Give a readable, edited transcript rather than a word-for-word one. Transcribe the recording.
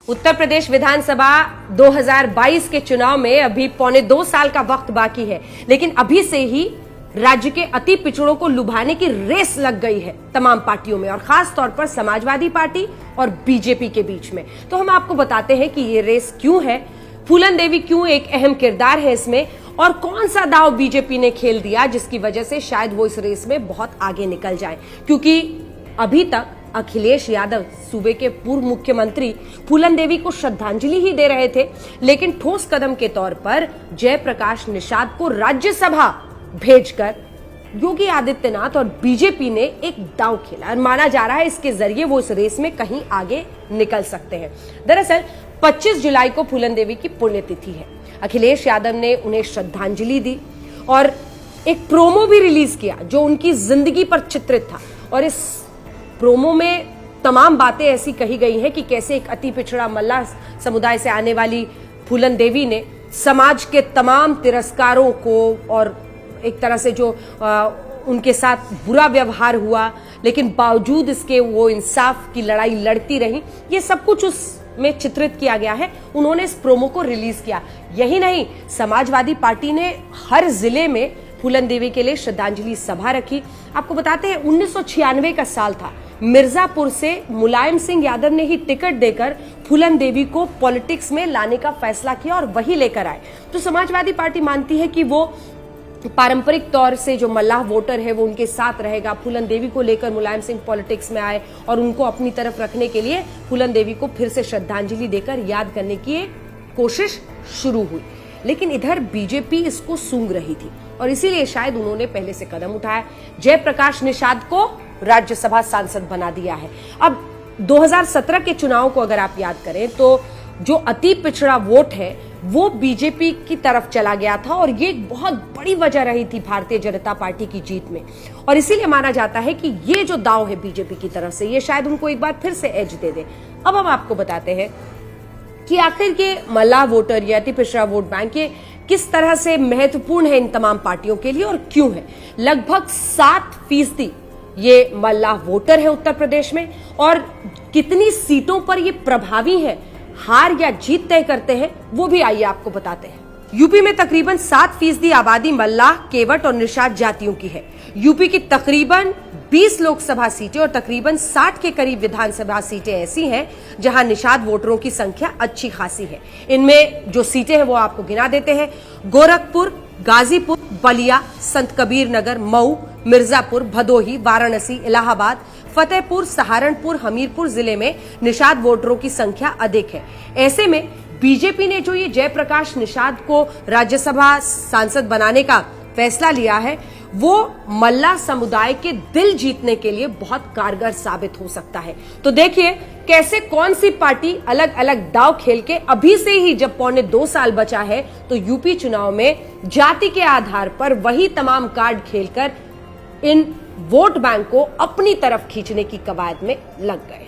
उत्तर प्रदेश विधानसभा 2022 के चुनाव में अभी पौने 2 साल का वक्त बाकी है, लेकिन अभी से ही राज्य के अति पिछड़ों को लुभाने की रेस लग गई है तमाम पार्टियों में और खास तौर पर समाजवादी पार्टी और बीजेपी के बीच में। तो हम आपको बताते हैं कि ये रेस क्यों है, फूलन देवी क्यों एक अहम किरदार है इसमें और कौन सा दांव बीजेपी ने खेल दिया जिसकी वजह से शायद वो इस रेस में बहुत आगे निकल जाए। क्योंकि अभी तक अखिलेश यादव सूबे के पूर्व मुख्यमंत्री फूलन देवी को श्रद्धांजलि ही दे रहे थे, लेकिन ठोस कदम के तौर पर जयप्रकाश निषाद को राज्यसभा भेजकर योगी आदित्यनाथ और बीजेपी ने एक दांव खेला और माना जा रहा है इसके जरिए वो इस रेस में कहीं आगे निकल सकते हैं। दरअसल 25 जुलाई को फूलन देवी की पुण्यतिथि है। अखिलेश यादव ने उन्हें श्रद्धांजलि दी और एक प्रोमो भी रिलीज किया जो उनकी जिंदगी पर चित्रित था और इस प्रोमो में तमाम बातें ऐसी कही गई हैं कि कैसे एक अति पिछड़ा मल्लाह समुदाय से आने वाली फूलन देवी ने समाज के तमाम तिरस्कारों को और एक तरह से जो उनके साथ बुरा व्यवहार हुआ, लेकिन बावजूद इसके वो इंसाफ की लड़ाई लड़ती रही। ये सब कुछ उसमें चित्रित किया गया है। उन्होंने इस प्रोमो को रिलीज किया। यही नहीं, समाजवादी पार्टी ने हर जिले में फूलन देवी के लिए श्रद्धांजलि सभा रखी। आपको बताते हैं 1996 का साल था। मिर्जापुर से मुलायम सिंह यादव ने ही टिकट देकर फूलन देवी को पॉलिटिक्स में लाने का फैसला किया और वही लेकर आए। तो समाजवादी पार्टी मानती है कि वो पारंपरिक तौर से जो मल्लाह वोटर है वो उनके साथ रहेगा। फूलन देवी को लेकर मुलायम सिंह पॉलिटिक्स में आए और उनको अपनी तरफ रखने के लिए फूलन देवी को फिर से श्रद्धांजलि देकर याद करने की कोशिश शुरू हुई। लेकिन इधर बीजेपी इसको सूंघ रही थी और इसीलिए शायद उन्होंने पहले से कदम उठाया। जयप्रकाश निषाद को राज्यसभा सांसद बना दिया है। अब 2017 के चुनाव को अगर आप याद करें तो जो अति पिछड़ा वोट है वो बीजेपी की तरफ चला गया था और ये एक बहुत बड़ी वजह रही थी भारतीय जनता पार्टी की जीत में और इसीलिए माना जाता है कि ये जो दांव है बीजेपी की तरफ से ये शायद उनको एक बार फिर से एज दे दे। अब हम आपको बताते हैं कि आखिर के मल्लाह वोटर या अति पिछड़ा वोट बैंक ये किस तरह से महत्वपूर्ण है इन तमाम पार्टियों के लिए और क्यों है। लगभग 7% ये मल्लाह वोटर है उत्तर प्रदेश में और कितनी सीटों पर ये प्रभावी है, हार या जीत तय करते हैं, वो भी आइए आपको बताते हैं। यूपी में तकरीबन 7% आबादी मल्लाह, केवट और निषाद जातियों की है। यूपी की तकरीबन 20 लोकसभा सीटें और तकरीबन 60 के करीब विधानसभा सीटें ऐसी हैं जहां निषाद वोटरों की संख्या अच्छी खासी है। इनमें जो सीटें हैं वो आपको गिना देते हैं। गोरखपुर, गाजीपुर, बलिया, संत कबीर नगर, मऊ, मिर्जापुर, भदोही, वाराणसी, इलाहाबाद, फतेहपुर, सहारनपुर, हमीरपुर जिले में निषाद वोटरों की संख्या अधिक है। ऐसे में बीजेपी ने जो ये जयप्रकाश निषाद को राज्यसभा सांसद बनाने का फैसला लिया है वो मल्लाह समुदाय के दिल जीतने के लिए बहुत कारगर साबित हो सकता है। तो देखिए कैसे कौन सी पार्टी अलग अलग दांव खेल के अभी से ही, जब पौने 2 साल बचा है, तो यूपी चुनाव में जाति के आधार पर वही तमाम कार्ड खेलकर इन वोट बैंक को अपनी तरफ खींचने की कवायद में लग गए।